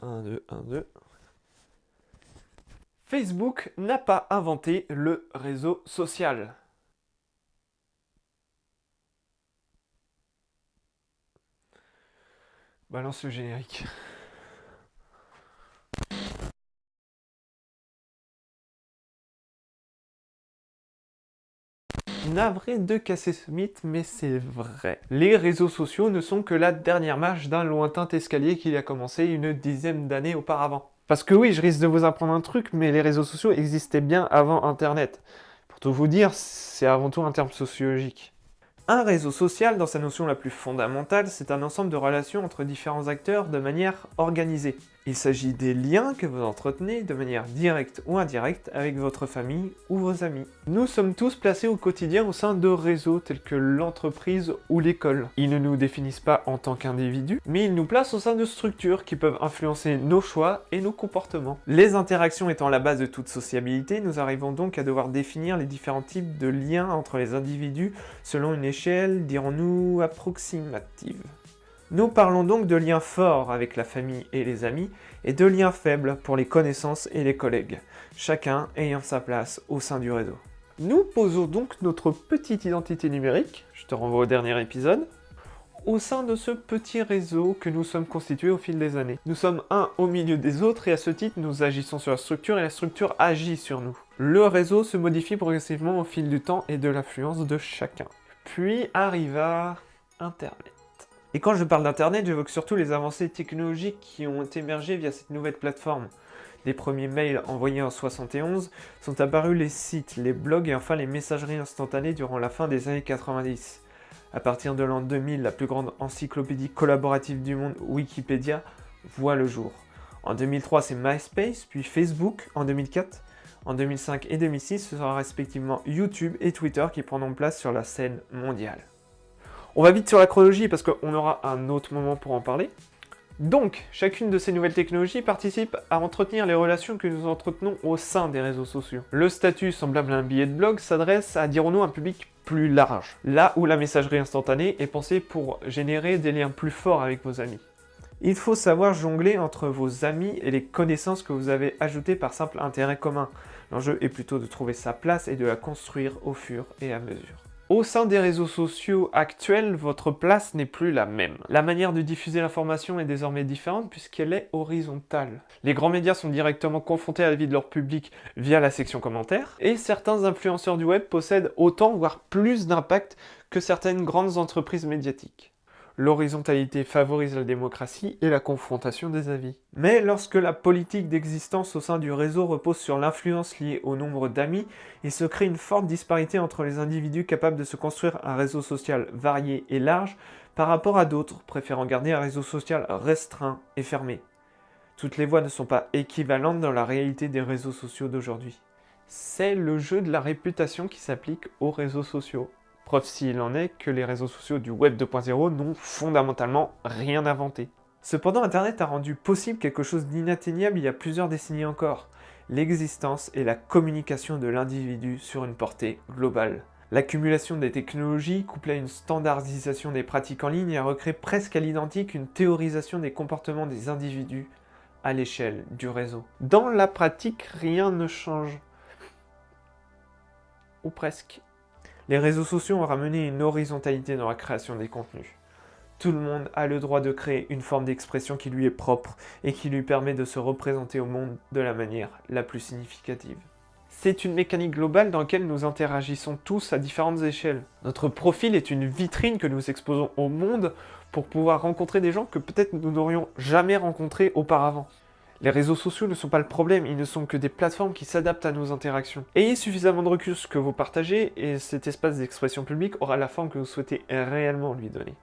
1, 2, 1, 2. Facebook n'a pas inventé le réseau social. Balance le générique. Navré de casser ce mythe, mais c'est vrai. Les réseaux sociaux ne sont que la dernière marche d'un lointain escalier qui a commencé une dizaine d'années auparavant. Parce que oui, je risque de vous apprendre un truc, mais les réseaux sociaux existaient bien avant Internet. Pour tout vous dire, c'est avant tout un terme sociologique. Un réseau social, dans sa notion la plus fondamentale, c'est un ensemble de relations entre différents acteurs de manière organisée. Il s'agit des liens que vous entretenez de manière directe ou indirecte avec votre famille ou vos amis. Nous sommes tous placés au quotidien au sein de réseaux tels que l'entreprise ou l'école. Ils ne nous définissent pas en tant qu'individus, mais ils nous placent au sein de structures qui peuvent influencer nos choix et nos comportements. Les interactions étant la base de toute sociabilité, nous arrivons donc à devoir définir les différents types de liens entre les individus selon une échelle, dirons-nous, approximative. Nous parlons donc de liens forts avec la famille et les amis, et de liens faibles pour les connaissances et les collègues, chacun ayant sa place au sein du réseau. Nous posons donc notre petite identité numérique, je te renvoie au dernier épisode, au sein de ce petit réseau que nous sommes constitués au fil des années. Nous sommes un au milieu des autres et à ce titre, nous agissons sur la structure et la structure agit sur nous. Le réseau se modifie progressivement au fil du temps et de l'influence de chacun. Puis arriva Internet. Et quand je parle d'Internet, j'évoque surtout les avancées technologiques qui ont émergé via cette nouvelle plateforme. Des premiers mails envoyés en 71 sont apparus les sites, les blogs et enfin les messageries instantanées durant la fin des années 90. À partir de l'an 2000, la plus grande encyclopédie collaborative du monde, Wikipédia, voit le jour. En 2003, c'est MySpace, puis Facebook en 2004. En 2005 et 2006, ce sera respectivement YouTube et Twitter qui prendront place sur la scène mondiale. On va vite sur la chronologie parce qu'on aura un autre moment pour en parler. Donc, chacune de ces nouvelles technologies participe à entretenir les relations que nous entretenons au sein des réseaux sociaux. Le statut, semblable à un billet de blog, s'adresse à, dirons-nous, un public plus large. Là où la messagerie instantanée est pensée pour générer des liens plus forts avec vos amis. Il faut savoir jongler entre vos amis et les connaissances que vous avez ajoutées par simple intérêt commun. L'enjeu est plutôt de trouver sa place et de la construire au fur et à mesure. Au sein des réseaux sociaux actuels, votre place n'est plus la même. La manière de diffuser l'information est désormais différente puisqu'elle est horizontale. Les grands médias sont directement confrontés à la vie de leur public via la section commentaires, et certains influenceurs du web possèdent autant voire plus d'impact que certaines grandes entreprises médiatiques. L'horizontalité favorise la démocratie et la confrontation des avis. Mais lorsque la politique d'existence au sein du réseau repose sur l'influence liée au nombre d'amis, il se crée une forte disparité entre les individus capables de se construire un réseau social varié et large par rapport à d'autres préférant garder un réseau social restreint et fermé. Toutes les voix ne sont pas équivalentes dans la réalité des réseaux sociaux d'aujourd'hui. C'est le jeu de la réputation qui s'applique aux réseaux sociaux. Preuve s'il en est que les réseaux sociaux du Web 2.0 n'ont fondamentalement rien inventé. Cependant, Internet a rendu possible quelque chose d'inatteignable il y a plusieurs décennies encore, l'existence et la communication de l'individu sur une portée globale. L'accumulation des technologies, couplée à une standardisation des pratiques en ligne, a recréé presque à l'identique une théorisation des comportements des individus à l'échelle du réseau. Dans la pratique, rien ne change. Ou presque. Les réseaux sociaux ont ramené une horizontalité dans la création des contenus. Tout le monde a le droit de créer une forme d'expression qui lui est propre et qui lui permet de se représenter au monde de la manière la plus significative. C'est une mécanique globale dans laquelle nous interagissons tous à différentes échelles. Notre profil est une vitrine que nous exposons au monde pour pouvoir rencontrer des gens que peut-être nous n'aurions jamais rencontrés auparavant. Les réseaux sociaux ne sont pas le problème, ils ne sont que des plateformes qui s'adaptent à nos interactions. Ayez suffisamment de recul sur ce que vous partagez et cet espace d'expression publique aura la forme que vous souhaitez réellement lui donner.